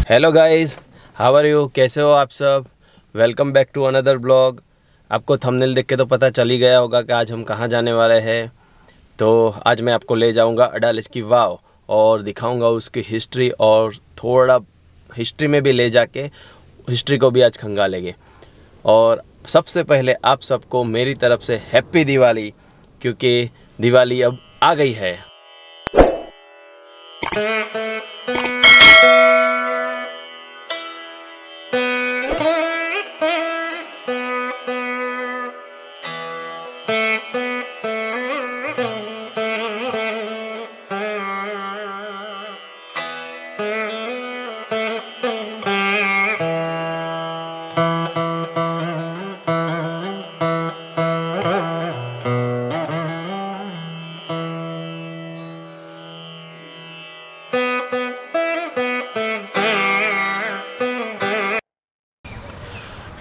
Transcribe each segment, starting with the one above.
Hello guys, how are you? कैसे हो आप सब? Welcome back to another blog. आपको थंबनेल देख के तो पता चल ही गया होगा कि आज हम कहाँ जाने वाले हैं। तो आज मैं आपको ले जाऊंगा अडालज की वाव और दिखाऊंगा उसकी हिस्ट्री, और थोड़ा हिस्ट्री में भी ले जाके हिस्ट्री को भी आज खंगालेंगे। और सबसे पहले आप सबको मेरी तरफ से हैप्पी दिवाली, क्योंकि दिवाली अब आ गई है।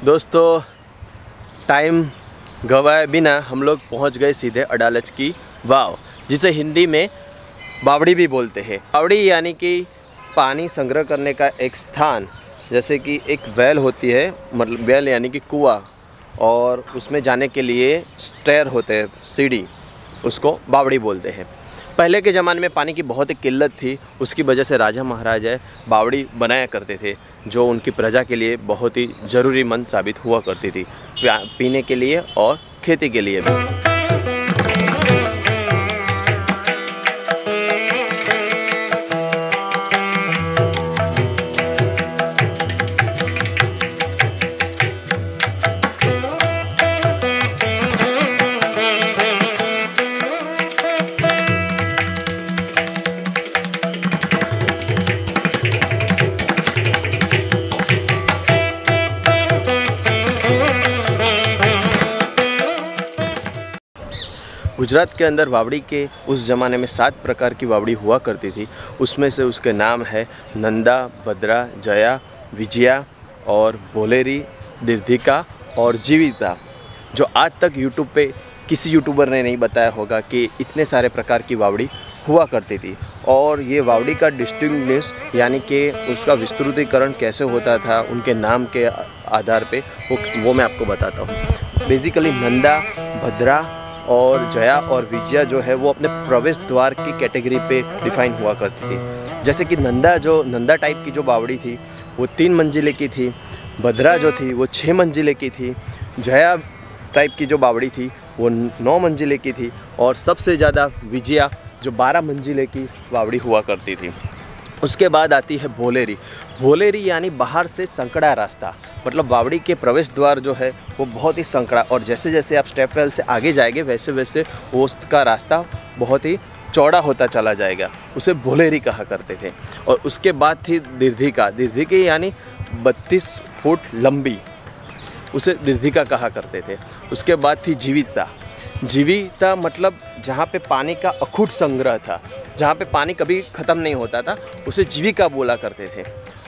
दोस्तों, टाइम गवाए बिना हम लोग पहुंच गए सीधे अडालज की वाव, जिसे हिंदी में बावड़ी भी बोलते हैं। बावड़ी यानी कि पानी संग्रह करने का एक स्थान, जैसे कि एक वेल होती है, मतलब वेल यानी कि कुआं, और उसमें जाने के लिए स्टेयर होते हैं, सीढ़ी, उसको बावड़ी बोलते हैं। पहले के ज़माने में पानी की बहुत ही किल्लत थी, उसकी वजह से राजा महाराजा बावड़ी बनाया करते थे, जो उनकी प्रजा के लिए बहुत ही ज़रूरीमंद साबित हुआ करती थी, पीने के लिए और खेती के लिए भी। गुजरात के अंदर बावड़ी के उस ज़माने में 7 प्रकार की बावड़ी हुआ करती थी। उसमें से उसके नाम है नंदा, भद्रा, जया, विजया और भोलेरी, दीर्घिका और जीविता, जो आज तक यूट्यूब पे किसी यूट्यूबर ने नहीं बताया होगा कि इतने सारे प्रकार की बावड़ी हुआ करती थी। और ये बावड़ी का डिस्टिंग्विश यानी कि उसका विस्तृतीकरण कैसे होता था उनके नाम के आधार पे, वो मैं आपको बताता हूँ। बेसिकली नंदा, भद्रा और जया और विजया जो है वो अपने प्रवेश द्वार की कैटेगरी पे डिफाइन हुआ करती थी। जैसे कि नंदा टाइप की जो बावड़ी थी वो 3 मंजिले की थी, भद्रा जो थी वो 6 मंजिले की थी, जया टाइप की जो बावड़ी थी वो 9 मंजिले की थी, और सबसे ज़्यादा विजया जो 12 मंजिले की बावड़ी हुआ करती थी। उसके बाद आती है भोलेरी। भोलेरी यानी बाहर से संकड़ा रास्ता, मतलब बावड़ी के प्रवेश द्वार जो है वो बहुत ही संकड़ा, और जैसे जैसे आप स्टेप वेल से आगे जाएंगे वैसे वैसे उसका रास्ता बहुत ही चौड़ा होता चला जाएगा, उसे भोलेरी कहा करते थे। और उसके बाद थी दीर्घिका। दीर्घिका यानी 32 फुट लंबी, उसे दीर्घिका कहा करते थे। उसके बाद थी जीविता। जीविता मतलब जहाँ पे पानी का अखुट संग्रह था, जहाँ पे पानी कभी ख़त्म नहीं होता था, उसे जीविका बोला करते थे।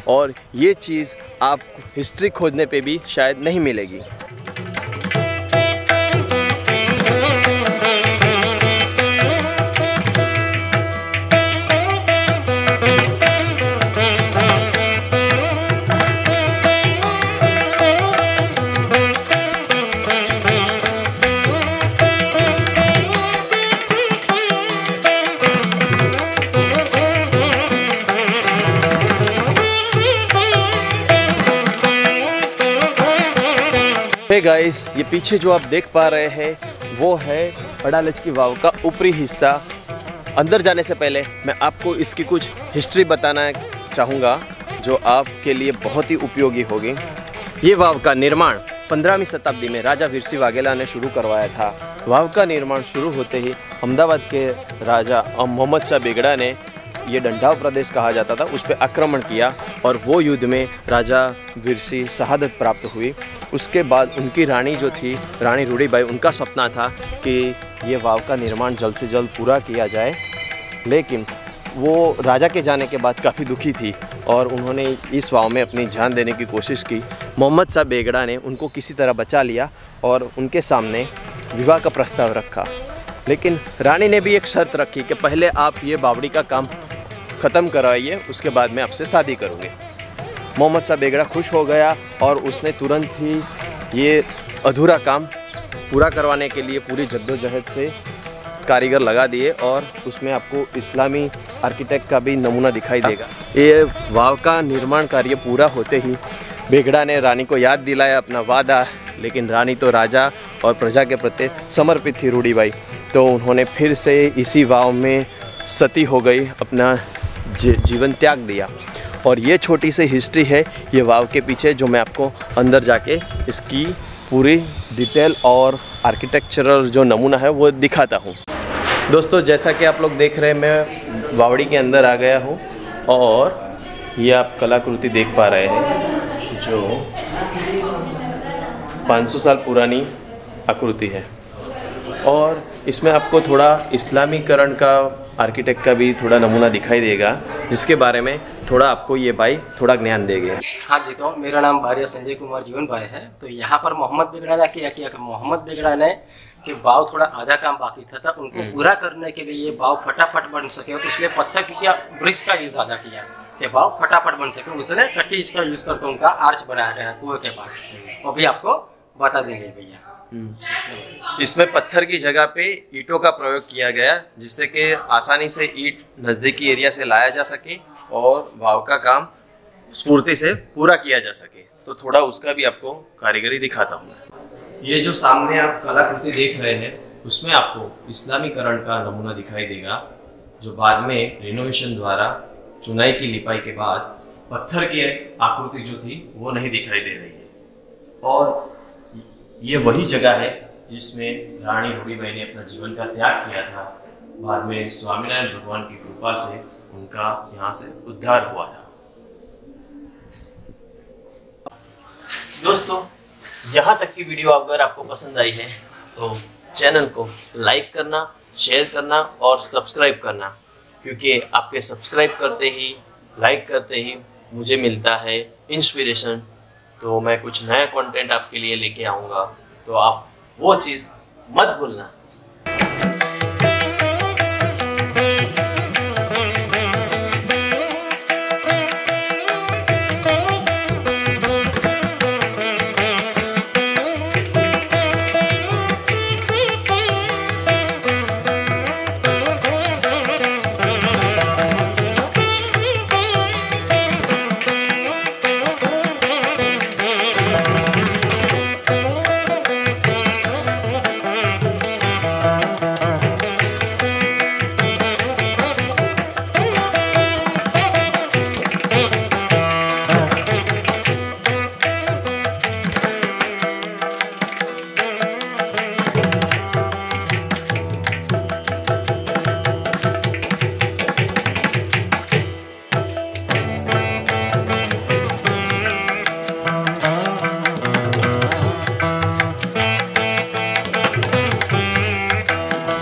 और ये चीज़ आप हिस्ट्री खोजने पे भी शायद नहीं मिलेगी। हे गाइस, ये पीछे जो आप देख पा रहे हैं वो है अडालज की वाव का ऊपरी हिस्सा। अंदर जाने से पहले मैं आपको इसकी कुछ हिस्ट्री बताना चाहूँगा, जो आपके लिए बहुत ही उपयोगी होगी। ये वाव का निर्माण 15वीं शताब्दी में राजा वीरसिंह वाघेला ने शुरू करवाया था। वाव का निर्माण शुरू होते ही अहमदाबाद के राजा मोहम्मद शाह बेगड़ा ने, ये डंडाव प्रदेश कहा जाता था, उस पर आक्रमण किया, और वो युद्ध में राजा वीरसिंह शहादत प्राप्त हुई। उसके बाद उनकी रानी जो थी, रानी रूढ़ीबाई, उनका सपना था कि ये वाव का निर्माण जल्द से जल्द पूरा किया जाए, लेकिन वो राजा के जाने के बाद काफ़ी दुखी थी और उन्होंने इस वाव में अपनी जान देने की कोशिश की। मोहम्मद शाह बेगड़ा ने उनको किसी तरह बचा लिया और उनके सामने विवाह का प्रस्ताव रखा, लेकिन रानी ने भी एक शर्त रखी कि पहले आप ये बावड़ी का काम ख़त्म कराइए, उसके बाद मैं आपसे शादी करूँगी। मोहम्मद शाह बेगड़ा खुश हो गया और उसने तुरंत ही ये अधूरा काम पूरा करवाने के लिए पूरी जद्दोजहद से कारीगर लगा दिए और उसमें आपको इस्लामी आर्किटेक्ट का भी नमूना दिखाई देगा। ये वाव का निर्माण कार्य पूरा होते ही बेगड़ा ने रानी को याद दिलाया अपना वादा, लेकिन रानी तो राजा और प्रजा के प्रति समर्पित थी रूढ़ीबाई, तो उन्होंने फिर से इसी वाव में सती हो गई, अपना जीवन त्याग दिया। और ये छोटी सी हिस्ट्री है ये वाव के पीछे, जो मैं आपको अंदर जाके इसकी पूरी डिटेल और आर्किटेक्चरल जो नमूना है वो दिखाता हूँ। दोस्तों, जैसा कि आप लोग देख रहे हैं, मैं वावड़ी के अंदर आ गया हूँ और ये आप कलाकृति देख पा रहे हैं जो 500 साल पुरानी आकृति है और इसमें आपको थोड़ा इस्लामीकरण का आर्किटेक्ट का भी थोड़ा नमूना दिखाई देगा, जिसके बारे में थोड़ा आपको ये भाई थोड़ा ज्ञान देंगे। हाँ जी, तो मेरा नाम भारिया संजय कुमार जीवन भाई है। तो यहाँ पर मोहम्मद बेगड़ा ने क्या किया कि मोहम्मद बेगड़ा ने कि बाव थोड़ा आधा काम बाकी था उनको पूरा करने के लिए ये बाव फटाफट बन सके, तो इसलिए पत्थर की क्या ब्रिक्स का यूज़ ज़्यादा किया कि बाव फटाफट बन सके। उसने कटीज का यूज़ करके उनका आर्च बनाया गया है कुएं के पास, वो भी आपको बता देंगे भैया। इसमें पत्थर की जगह पे ईंटों का प्रयोग किया गया, जिससे कि आसानी से ईंट नज़दीकी एरिया से लाया जा सके और वाव का काम स्फूर्ति से पूरा किया जा सके। तो थोड़ा उसका भी आपको कारीगरी दिखाता हूँ। ये जो सामने आप कलाकृति देख रहे हैं उसमें आपको इस्लामीकरण का नमूना दिखाई देगा, जो बाद में रिनोवेशन द्वारा चुनाई की लिपाई के बाद पत्थर की आकृति जो थी वो नहीं दिखाई दे रही है। और ये वही जगह है जिसमें रानी रूढ़ीबाई ने अपना जीवन का त्याग किया था। बाद में स्वामीनारायण भगवान की कृपा से उनका यहाँ से उद्धार हुआ था। दोस्तों, यहाँ तक की वीडियो अगर आपको पसंद आई है तो चैनल को लाइक करना, शेयर करना और सब्सक्राइब करना, क्योंकि आपके सब्सक्राइब करते ही, लाइक करते ही मुझे मिलता है इंस्पिरेशन। तो मैं कुछ नया कंटेंट आपके लिए लेके आऊँगा, तो आप वो चीज़ मत भूलना।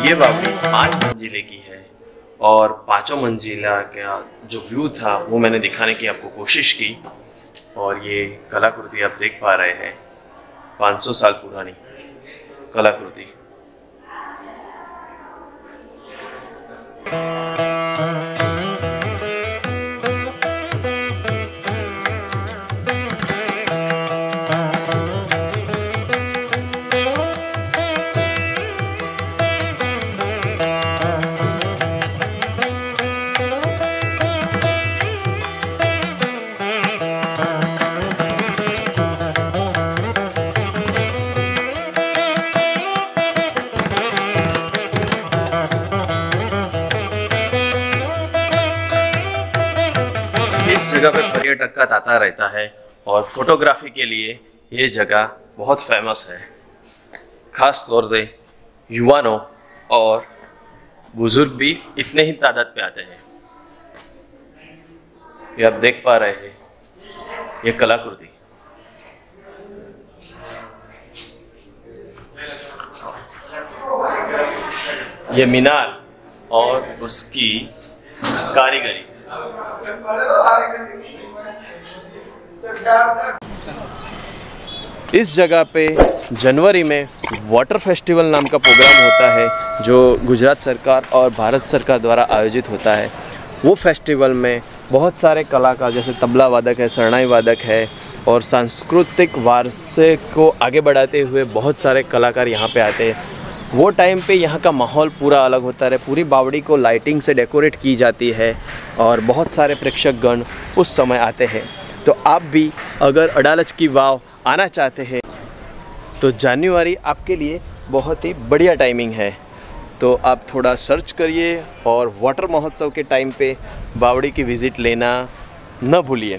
ये बावड़ी 5 मंजिले की है और 5 मंजिला का जो व्यू था वो मैंने दिखाने की आपको कोशिश की। और ये कलाकृति आप देख पा रहे हैं, 500 साल पुरानी कलाकृति। इस जगह पे पर्यटक का तांता रहता है और फोटोग्राफी के लिए ये जगह बहुत फेमस है। खास तौर पे युवाओं और बुजुर्ग भी इतने ही तादाद पे आते हैं। ये आप देख पा रहे हैं ये कलाकृति। ये मीनार और उसकी कारीगरी। इस जगह पे जनवरी में वाटर फेस्टिवल नाम का प्रोग्राम होता है, जो गुजरात सरकार और भारत सरकार द्वारा आयोजित होता है। वो फेस्टिवल में बहुत सारे कलाकार जैसे तबला वादक है, शहनाई वादक है और सांस्कृतिक वारसे को आगे बढ़ाते हुए बहुत सारे कलाकार यहाँ पे आते हैं। वो टाइम पे यहाँ का माहौल पूरा अलग होता है। पूरी बावड़ी को लाइटिंग से डेकोरेट की जाती है और बहुत सारे प्रेक्षकगण उस समय आते हैं। तो आप भी अगर अडालज की वाव आना चाहते हैं तो जनवरी आपके लिए बहुत ही बढ़िया टाइमिंग है। तो आप थोड़ा सर्च करिए और वाटर महोत्सव के टाइम पे बावड़ी की विज़िट लेना न भूलिए।